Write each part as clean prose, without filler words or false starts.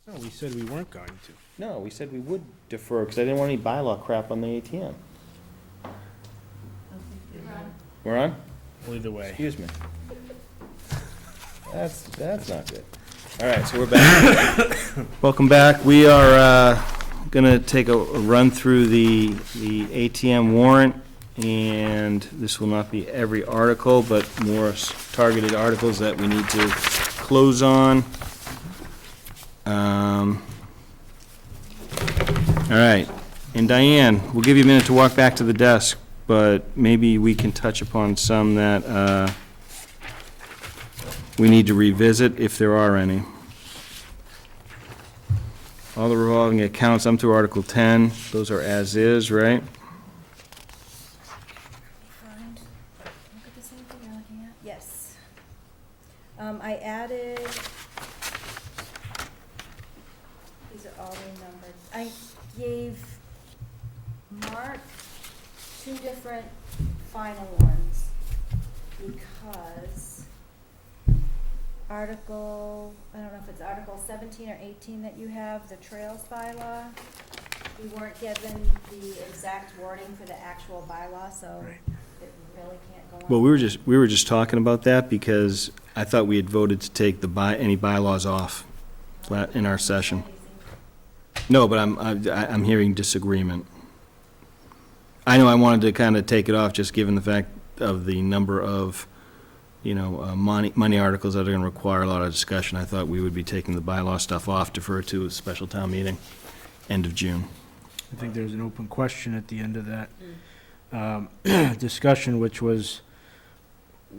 No, we said we weren't going to. No, we said we would defer, because I didn't want any bylaw crap on the ATM. We're on? Well, either way. Excuse me. That's not good. All right, so we're back. Welcome back. We are gonna take a run through the ATM warrant, and this will not be every article, but more targeted articles that we need to close on. All right, and Diane, we'll give you a minute to walk back to the desk, but maybe we can touch upon some that we need to revisit, if there are any. All the revolving accounts, I'm through Article 10, those are as is, right? Find, look at the same thing you're looking at? Yes. I added, these are all renumbered. I gave Mark two different final ones because Article, I don't know if it's Article 17 or 18 that you have, the Trails bylaw. We weren't given the exact wording for the actual bylaw, so it really can't go on. Well, we were just talking about that because I thought we had voted to take any bylaws off in our session. No, but I'm hearing disagreement. I know I wanted to kind of take it off, just given the fact of the number of, money articles that are going to require a lot of discussion. I thought we would be taking the bylaw stuff off, defer to a special town meeting, end of June. I think there's an open question at the end of that discussion, which was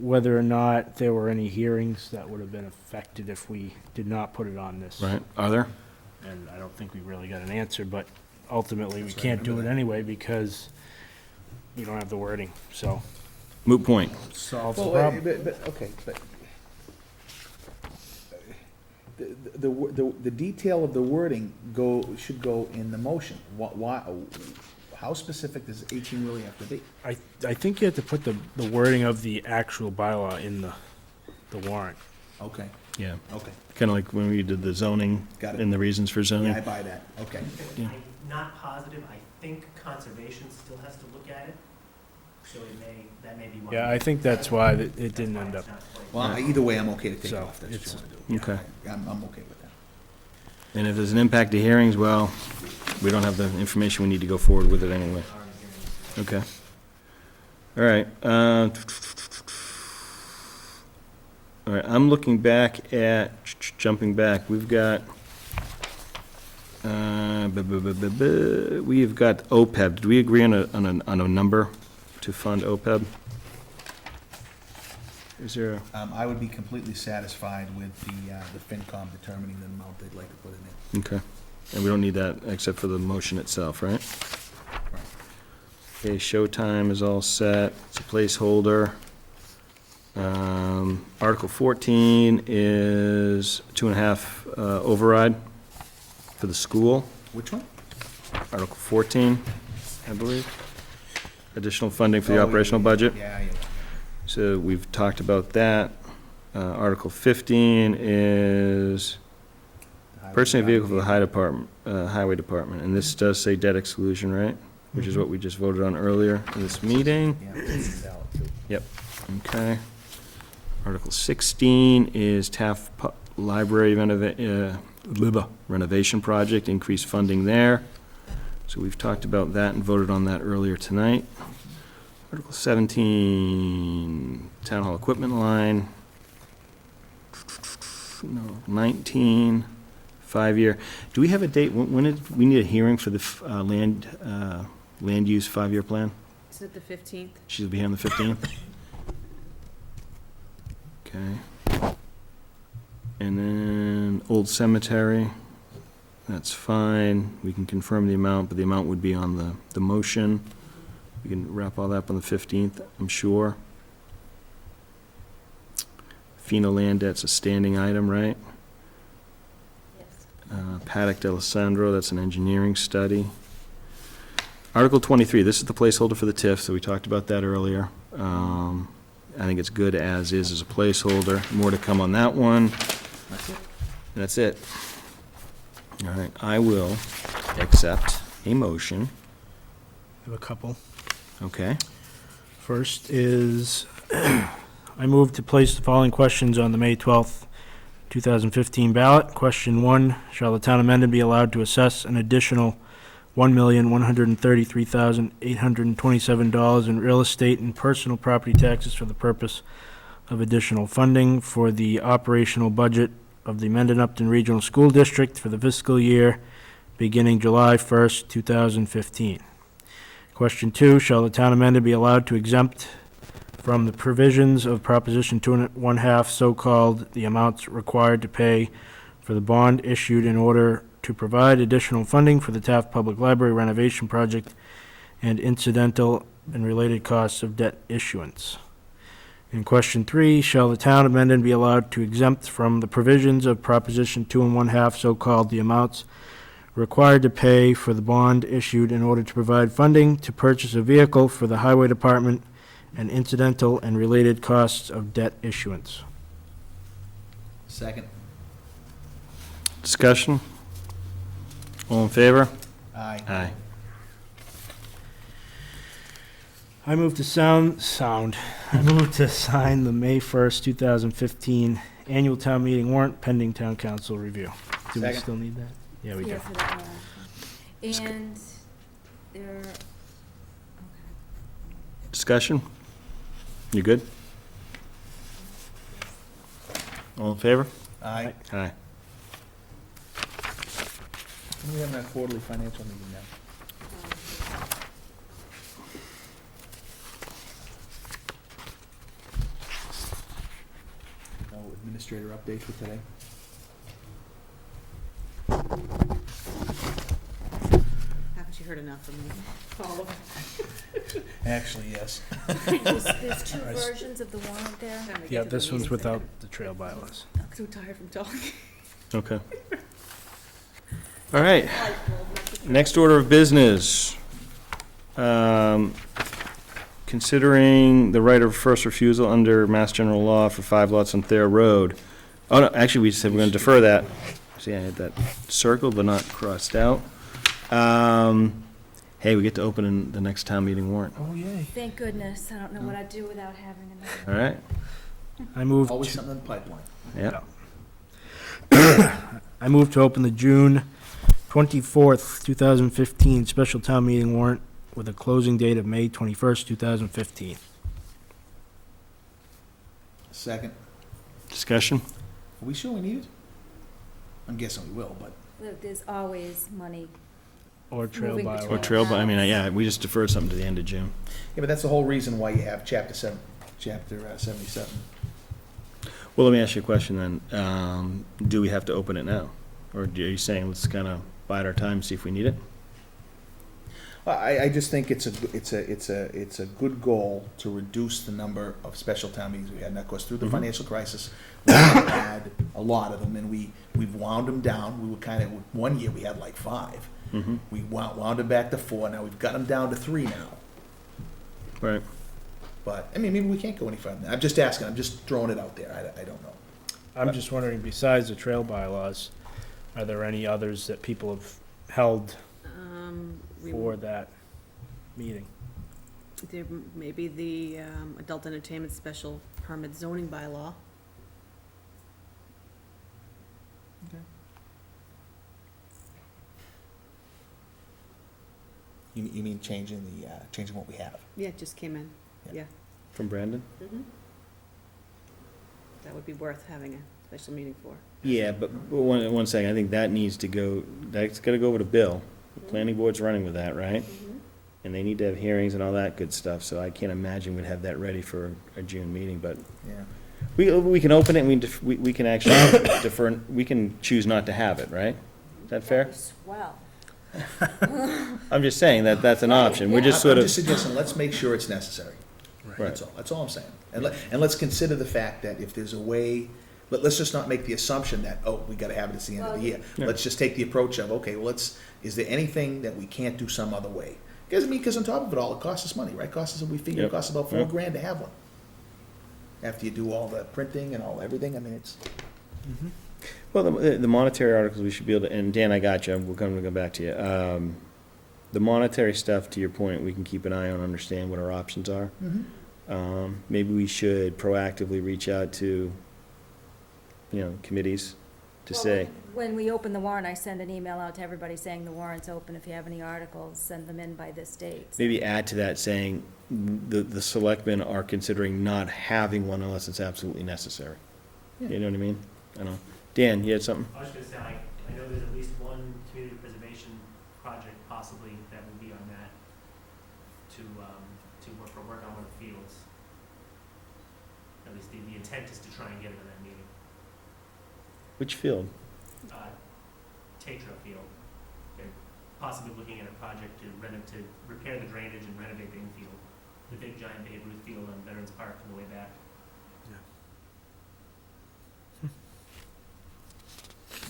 whether or not there were any hearings that would have been affected if we did not put it on this. Right, are there? And I don't think we really got an answer, but ultimately we can't do it anyway because we don't have the wording, so Moot point. solves the Well, problem. but the detail of the wording should go in the motion. Why, how specific does 18 really have to be? I think you have to put the wording of the actual bylaw in the warrant. Okay, Yeah, okay, kind of like when we did the zoning got it. and the reasons for Yeah, zoning. I buy that, okay. Yeah. I'm not positive, I think conservation still has to look at it, so that may be one. Yeah, I think that's why it didn't end up. Well, either way, I'm okay to take it So, off, that's it's- what you want to do. Okay. I'm okay with that. And if there's an impact to hearings, well, we don't have the information we need to go forward with it anyway. Okay. All right. All right, I'm looking back at, jumping back, we've got, we've got OPEB. Did we agree on a number to fund OPEB? Is there a? I would be completely satisfied with the FinCom determining the amount they'd like to put in it. Okay, and we don't need that except for the motion itself, right? Okay, showtime is all set, it's a placeholder. Article 14 is 2.5 override for the school. Which one? Article 14, I believe. Additional funding for the Oh, operational budget. Yeah, yeah. So we've talked about that. Article 15 is personal vehicle for the highway department, and this does say debt exclusion, right? Which is what we just voted on earlier in this meeting. Yeah, it's valid, too. Yep, okay. Article 16 is Taft Library renovation project, increased funding there. So we've talked about that and voted on that earlier tonight. Article 17, Town Hall equipment line. No, 19, 5-year. Do we have a date? When did we need a hearing for the land use 5-year plan? Is it the 15th? She'll be here on the 15th? Okay. And then Old Cemetery, that's fine. We can confirm the amount, but the amount would be on the motion. We can wrap all that up on the 15th, I'm sure. FINA land, that's a standing item, right? Yes. Paddock D'Alessandro, that's an engineering study. Article 23, this is the placeholder for the TIF, so we talked about that earlier. I think it's good as is as a placeholder. More to come on that one. That's it. And that's it. All right, I will accept a motion. I have a couple. Okay. First is, I move to place the following questions on the May 12th, 2015 ballot. Question 1, shall the town of Mendon be allowed to assess an additional $1,133,827 in real estate and personal property taxes for the purpose of additional funding for the operational budget of the Mendon Upton Regional School District for the fiscal year beginning July 1st, 2015? Question 2, shall the town of Mendon be allowed to exempt from the provisions of Proposition 2 1/2, so-called, the amounts required to pay for the bond issued in order to provide additional funding for the Taft Public Library renovation project and incidental and related costs of debt issuance? And question 3, shall the town of Mendon be allowed to exempt from the provisions of Proposition 2 1/2, so-called, the amounts required to pay for the bond issued in order to provide funding to purchase a vehicle for the highway department and incidental and related costs of debt issuance? Second. Discussion? All in favor? Aye. Aye. I move to I move to sign the May 1st, 2015 annual town meeting warrant pending town council review. Do we Second. still need that? Yeah, we do. Yeah, for that one. And there, okay. Discussion? You good? All in favor? Aye. Aye. We have that quarterly financial meeting now. No administrator update for today? Haven't you heard enough from me? All of it. Actually, yes. There's two versions of the warrant there. Time to get Yeah, to the this one's meetings. without the trail bylaws. I'm so tired from talking. Okay. All right. Next order of business. Considering the right of first refusal under Mass General Law for 5 lots on Thayer Road. Oh, no, actually, we said we're going to defer that. See, I had that circled but not crossed out. Hey, we get to open in the next town meeting warrant. Oh, yay. Thank goodness. I don't know what I'd do without having another. All right? I move Always to, something in the pipeline. Yeah. I move to open the June 24th, 2015 special town meeting warrant with a closing date of May 21st, 2015. Second. Discussion? Are we sure we need it? I'm guessing we will, but Look, there's always money. Or trail Moving bylaws. between- Or trail, I mean, yeah, we just deferred something to the end of June. yeah, but that's the whole reason why you have chapter 77. Well, let me ask you a question then. Do we have to open it now? Or are you saying let's kind of bide our time, see if we need it? I just think it's a good goal to reduce the number of special town meetings we had. And of course, through the Mhm. financial crisis, we had a lot of them, and we've wound them down. We were kind of, one year we had like 5. Mm-hmm. We wound them back to 4. Now we've got them down to 3 now. Right. But, I mean, maybe we can't go any further. I'm just asking, I'm just throwing it out there. I don't know. I'm just wondering, besides the trail bylaws, are there any others that people have held We- for that meeting? There may be the adult entertainment special permit zoning bylaw. You mean changing what we have? Yeah, it just came in. Yeah. Yeah. From Brandon? That would be worth having a special meeting for. Yeah, but one second, I think that needs to go, that's gotta go over to Bill. The planning board's running with that, right? And they need to have hearings and all that good stuff, so I can't imagine we'd have that ready for a June meeting, but Yeah. we can open it, and we can actually defer, we can choose not to have it, right? Is that fair? Swell. I'm just saying that that's an option, we're just sort I'm of, just suggesting, let's make sure it's necessary. right, That's all I'm saying. And let's consider the fact that if there's a way, let's just not make the assumption that, oh, we gotta have it at the end of the year. Yeah. Let's just take the approach of, okay, well, is there anything that we can't do some other way? Because on top of it all, it costs us money, right? We figure it Yep. costs about $4 Yep. grand to have one. After you do all the printing and everything, I mean, it's, Well, the monetary articles, we should be able to, and Dan, I got you, we're going to go back to you. The monetary stuff, to your point, we can keep an eye on, understand what our options are. Maybe we should proactively reach out to, committees to Well, say, When we open the warrant, I send an email out to everybody saying the warrant's open. If you have any articles, send them in by this date. maybe add to that saying, the selectmen are considering not having one unless it's absolutely necessary. You know what I mean? I don't know. Dan, you had something? I was just gonna say, I know there's at least one community preservation project possibly that will be on that to work on one of the fields. At least the intent is to try and get it in that meeting. Which field? Tetra field. They're possibly looking at a project to repair the drainage and renovate the infield. The big giant Babe Ruth field on Veterans Park on the way back.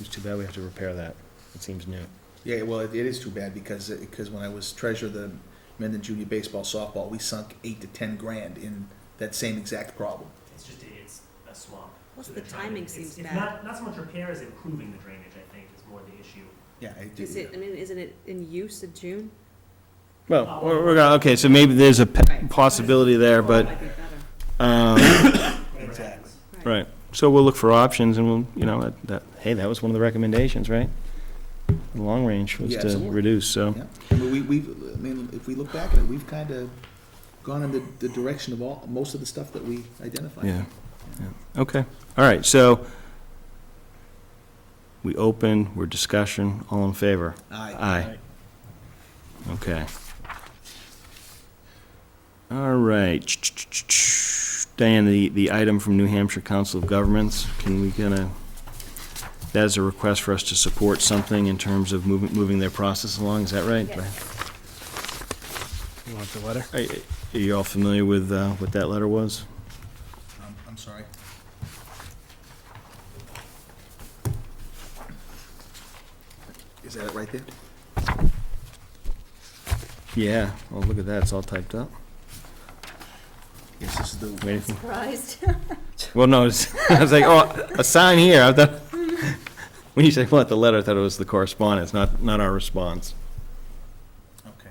It's too bad we have to repair that. It seems new. Yeah, well, it is too bad because when I was treasurer of the Mendon Junior Baseball Softball, we sunk 8 to 10 grand in that same exact problem. It's a swamp. Plus So the they're trying to- timing it's- seems it's bad. not so much repair as improving the drainage, I think, is more the issue. Yeah, Is it, isn't it in use in June? Well, we're gonna, okay, so maybe there's a possibility there, but, Might be better. Whatever Exactly. happens. right. So we'll look for options and we'll, hey, that was one of the recommendations, right? The long range was Yeah, to absolutely. reduce, so. Yeah, I mean, if we look back at it, we've kind of gone in the direction of most of the stuff that we identified. Yeah, yeah, okay, all right, so we open, we're discussion, all in favor? Aye. Aye. Okay. All right. Diane, the item from New Hampshire Council of Governments, can we that is a request for us to support something in terms of moving their process along, is that right? Yes. You want the letter? Are you all familiar with what that letter was? I'm sorry. Is that it right there? Yeah, well, look at that, it's all typed up. Yes, this is the, Waiting for- Surprised. Well, no, I was like, oh, a sign here, I thought, when you say, what, the letter, I thought it was the correspondence, not our response. okay.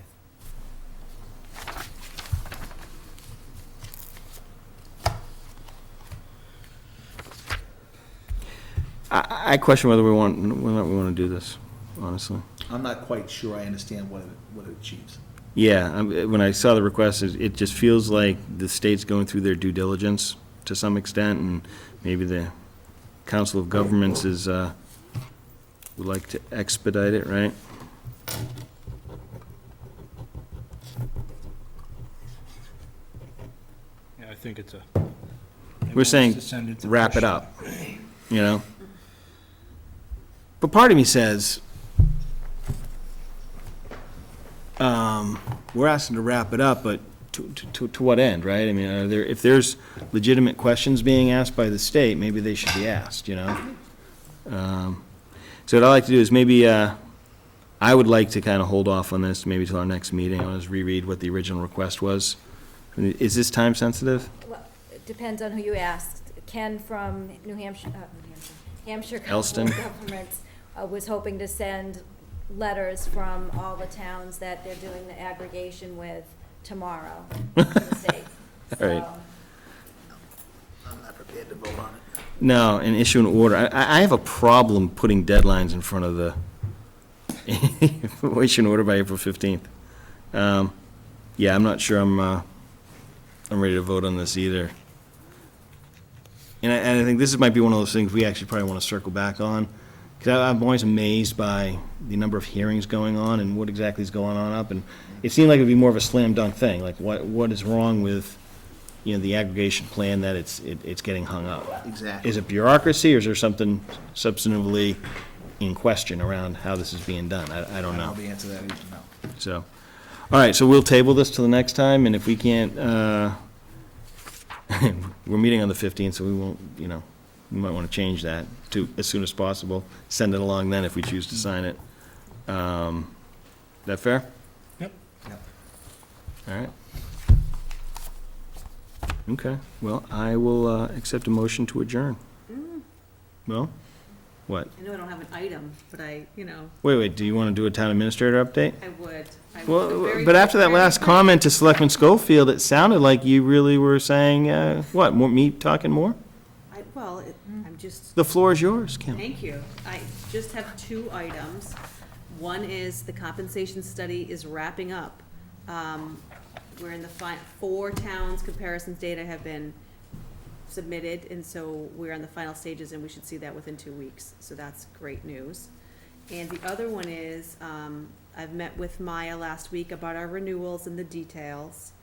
I question whether we want to do this, honestly. I'm not quite sure I understand what it achieves. Yeah, when I saw the request, it just feels like the state's going through their due diligence to some extent, and maybe the Council of Governments would like to expedite it, right? Yeah, I think it's We're saying wrap it up, you know? But part of me says, we're asking to wrap it up, but to what end, right? I mean, if there's legitimate questions being asked by the state, maybe they should be asked, you know? So what I'd like to do is maybe, I would like to kind of hold off on this, maybe till our next meeting. I want to reread what the original request was. Is this time sensitive? Well, it depends on who you asked. Ken from Hampshire Council Elston. of Governments was hoping to send letters from all the towns that they're doing the aggregation with tomorrow to the state. All right. So, I'm not prepared to vote on it. No, and issue an order. I have a problem putting deadlines in front of the, issue an order by April 15th. Yeah, I'm not sure I'm ready to vote on this either. And I think this might be one of those things we actually probably want to circle back on, because I'm always amazed by the number of hearings going on and what exactly is going on up, and it seemed like it'd be more of a slam dunk thing, like what is wrong with, the aggregation plan that it's getting hung up? Exactly. Is it bureaucracy, or is there something substantively in question around how this is being done? I don't know. the answer to that either, no. So, all right, so we'll table this till the next time, and if we can't, we're meeting on the 15th, so we won't, we might want to change that to as soon as possible. Send it along then if we choose to sign it. That fair? Yep. Yep. All right. Okay, well, I will accept a motion to adjourn. No? What? I know I don't have an item, but Wait, do you want to do a town administrator update? I would. Well, but after that last comment to Selectman Schofield, it sounded like you really were saying, what, me talking more? I'm just, The floor is yours, Kim. thank you. I just have 2 items. One is the compensation study is wrapping up. We're in the 4 towns comparisons data have been submitted, and so we're on the final stages, and we should see that within 2 weeks. So that's great news. And the other one is, I've met with Maya last week about our renewals and the details,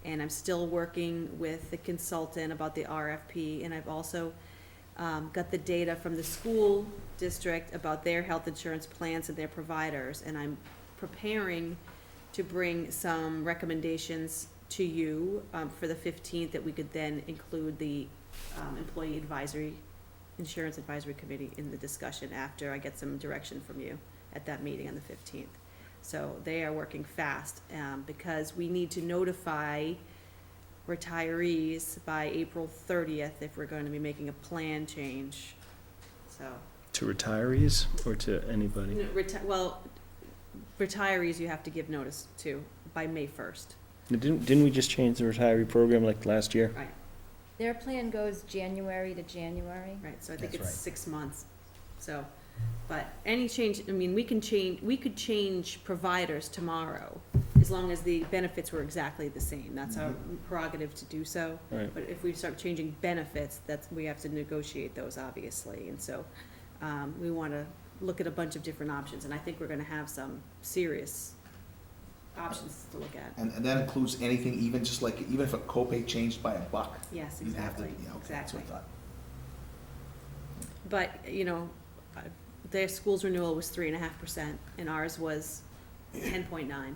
and I'm still working with the consultant about the RFP, and I've also got the data from the school district about their health insurance plans and their providers, and I'm preparing to bring some recommendations to you for the 15th that we could then include the employee insurance advisory committee in the discussion after I get some direction from you at that meeting on the 15th. So they are working fast because we need to notify retirees by April 30th if we're going to be making a plan change. So, To retirees or to anybody? well, retirees you have to give notice to by May 1st. Didn't we just change the retiree program like last year? Right, Their plan goes January to January. right, so I think That's it's right. 6 months. So, but any change, I mean, we could change providers tomorrow as long as the benefits were exactly the same. That's our prerogative to do so. Right. But if we start changing benefits, we have to negotiate those, obviously. And so, we want to look at a bunch of different options, and I think we're going to have some serious options to look at. And that includes anything, even just like, even if a copay changed by $1. Yes, You'd have to, exactly, yeah, okay, that's what I exactly. thought. But, their school's renewal was 3.5%, and ours was 10.9.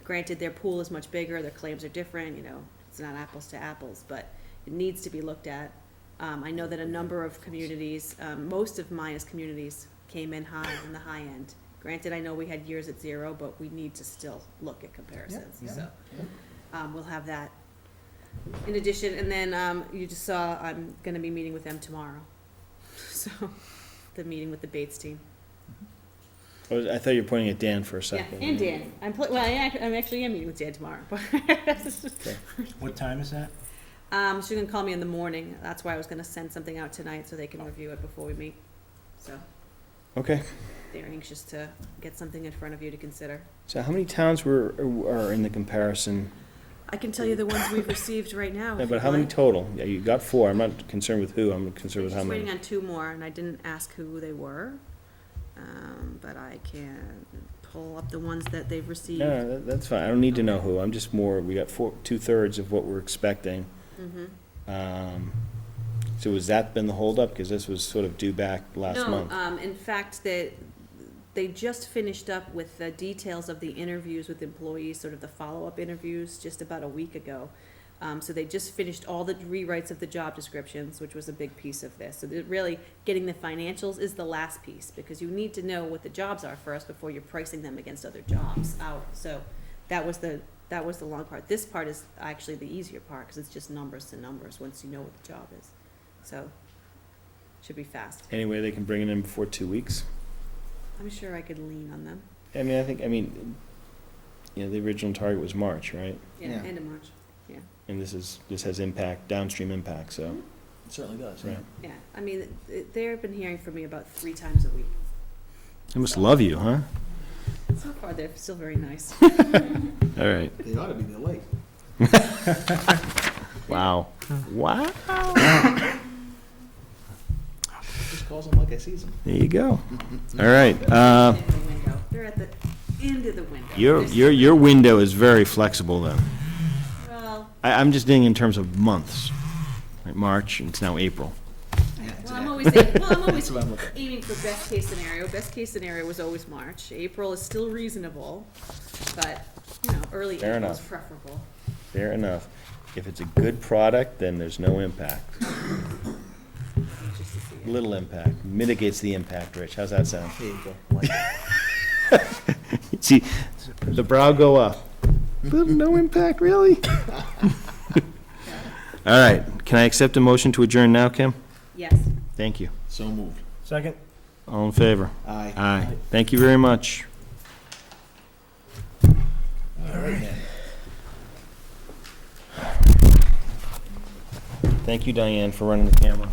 Granted, their pool is much bigger, their claims are different, it's not apples to apples, but it needs to be looked at. I know that a number of communities, most of Maya's communities came in the high end. Granted, I know we had years at 0, but we need to still look at comparisons, Yeah, so. yeah. We'll have that. In addition, and then, you just saw, I'm gonna be meeting with them tomorrow. So, the meeting with the Bates team. I thought you were pointing at Dan for a Yeah, second. and Dan. I'm actually meeting with Dan tomorrow. What time is that? She's gonna call me in the morning. That's why I was gonna send something out tonight so they can review it before we meet. So, Okay, they're anxious to get something in front of you to consider. so how many towns are in the comparison? I can tell you the ones we've received right now. Yeah, if but you'd how many like. total? Yeah, you got 4. I'm not concerned with who, I'm concerned with how Just many. waiting on 2 more, and I didn't ask who they were. But I can pull up the ones that they've received. No, that's fine. I don't need to know who. I'm just more, we got 2/3 of what we're expecting. Mm-hmm. So has that been the holdup? Because this was sort of due back last month. No, in fact, they just finished up with the details of the interviews with employees, sort of the follow-up interviews, just about a week ago. So they just finished all the rewrites of the job descriptions, which was a big piece of this. So really, getting the financials is the last piece, because you need to know what the jobs are first before you're pricing them against other jobs out. So that was the long part. This part is actually the easier part, because it's just numbers to numbers once you know what the job is. So, should be fast. Any way they can bring it in before 2 weeks? I'm sure I could lean on them. I mean, the original target was March, right? Yeah, Yeah. end of March. Yeah. And this has impact, downstream impact, so. It certainly does, Right. Yeah, I mean, they've been hearing from me about 3 times a week. They must love you, huh? So far, they're still very nice. All right. They ought to be, they're late. Wow. Wow. Just calls them like I sees them. There you go. All right. End of the window. They're at the end of the window. Your window is very flexible then. Well, I'm just thinking in terms of months. Like March, and it's now April. I'm always aiming That's what I'm looking at. aiming for best case scenario. Best case scenario was always March. April is still reasonable, but, early Fair April is enough. preferable. Fair enough. If it's a good product, then there's no impact. Just to see it. Little impact. Mitigates the impact, Rich. How's that sound? There you go. Like, See, the brow go up. No impact, really? All right. Can I accept a motion to adjourn now, Kim? Yes. Thank you. so moved. Second? All in favor? Aye. Aye. Thank you very much. All right, then. Thank you, Diane, for running the camera.